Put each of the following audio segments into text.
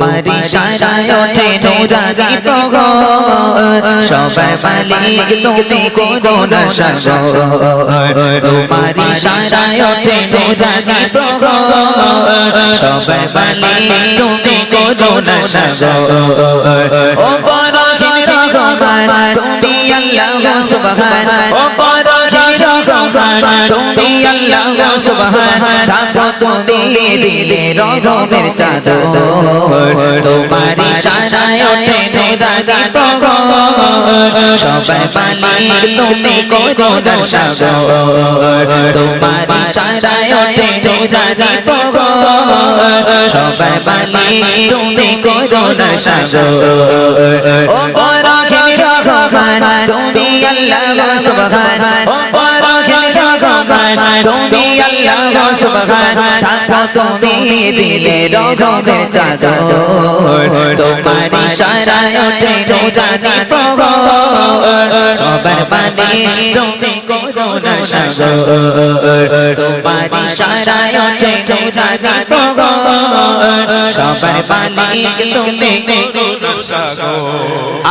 তোমারি ইশারায় ওঠে নূরানি প্রহর সবার মালিক তুমি করুণা সাগর তোমারি ইশারায় ওঠে নূরানি প্রহর সবার মালিক তুমি করুণা সাগর ও পরহিম রহমান তুমি আল্লাহ সুবহান ও পরহিম রহমান তুমি আল্লাহ সুবহান ঢাকো তুমি দিলে রহমের চাদর তোমারি ইশারায় ওঠে নূরানি প্রহর সবার মালিক তুমি করুণা সাগর তোমারি ইশারায় ওঠে নূরানি প্রহর সবার মালিক তুমি করুণা সাগর ও পরহিম রহমান তুমি আল্লাহ সুবহান ও পরহিম রহমান তুমি আল্লাহ সুবহান ঢাকো তুমি দিলে রহমের চাদর তোমারি ইশারায় ওঠে নূরানি প্রহর সবার মালিক তুমি করুণা সাগর তোমারি ইশারায় ওঠে নূরানি প্রহর সবার মালিক তুমি করুণা সাগর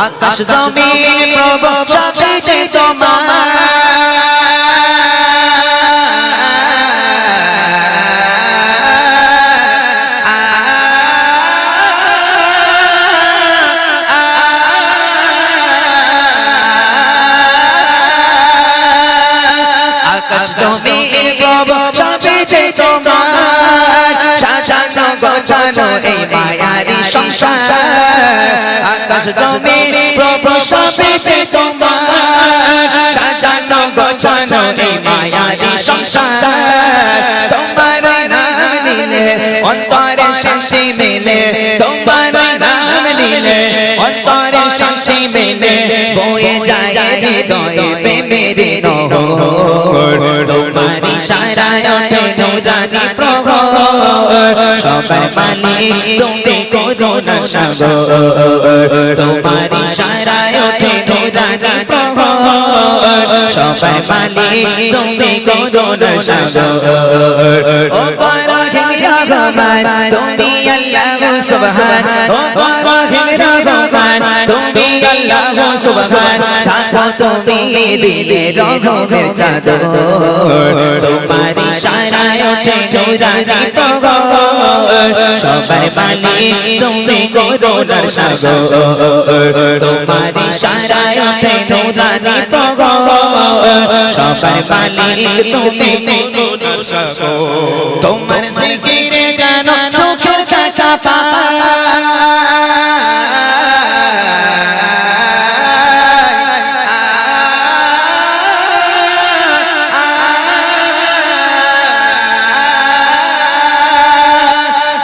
আকাশ জমিন প্রভু সবই যে তোমার আকাশ জমিন প্রভু সবই যে তোমার সাজানো গোছানো এই মায়ারি সংসার আকাশ জমিন প্রভু সবই যে তোমার সাজানো গোছানো এই মায়ারি সংসার তোমার নাম নিলে অন্তরে শান্তি মেলে তোমার নাম নিলে অন্তরে শান্তি মেলে বয়ে যায় হৃদয়ে প্রেমের নহর তোমারি ইশারায় ওঠে নূরানি প্রহর সবার মালিক তুমি করুণা সাগর তোমারি ইশারায় ওঠে নূরানি প্রহর সবার মালিক তুমি করুণা সাগর ও পরহিম রহমান তুমি আল্লাহ সুবহান ও পরহিম রহমান তুমি আল্লাহ সুবহান ঢাকো তুমি দিলে রহমের চাদর তোমারি ইশারায় ওঠে নূরানি প্রহর সবার মালিক তুমি করুণা সাগর তোমারি ইশারায় ওঠে নূরানি প্রহর সবার মালিক তুমি করুণা সাগর তোমার জিকিরে যেন সুখের দেখা পায়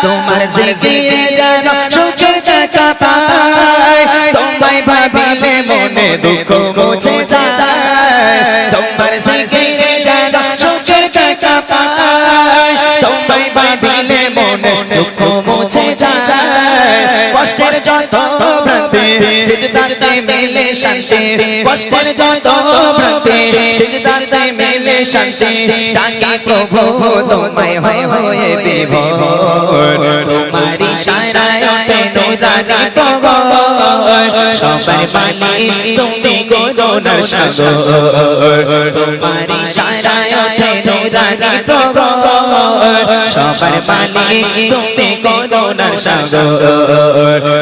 তোমার জিকিরে যেন সুখের দেখা পায় তোমায় ভাবিলে মনে দুঃখ মুছে যায় তোমার জিকিরে যেন সুখের দেখা পায় তোমায় ভাবিলে মনে দুঃখ মুছে যায় কষ্টের যত ভ্রান্তি সিজদাতে মেলে শান্তি কষ্টের যত ভ্রান্তি সিজদাতে মেলে শান্তি ডাকি প্রভু তোমায় হয়ে বিভোর তোমারি ইশারায় ওঠে নূরানি প্রহর সবার মালিক তুমি করুণা সাগর তোমারি ইশারায় ওঠে নূরানি প্রহর সবার মালিক তুমি করুণা সাগর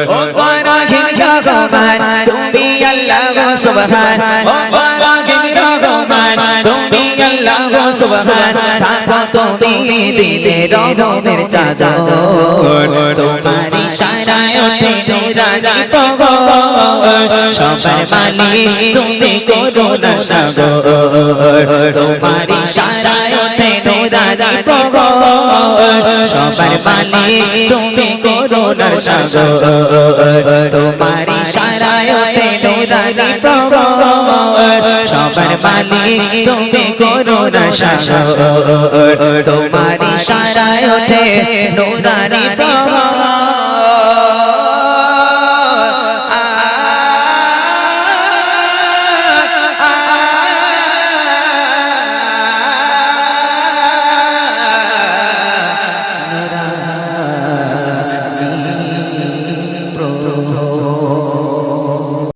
ও পরহিম রহমান তুমি আল্লাহ সুবহান ও পরহিম রহমান তুমি আল্লাহ সুবহান ঢাকো তুমি দিলে রহমের চাদর তোমারি ইশারায় ওঠে নূরানি প্রহর সবার মালিক তুমি করুণা সাগর তোমারি ইশারায় ওঠে নূরানি প্রহর সবার মালিক তুমি করুণা সাগর তোমারি ইশারায় ওঠে নূরানি প্রহর সবার মালিক তুমি করুণা সাগর তোমারি ইশারায় ওঠে নূরানি প্রহর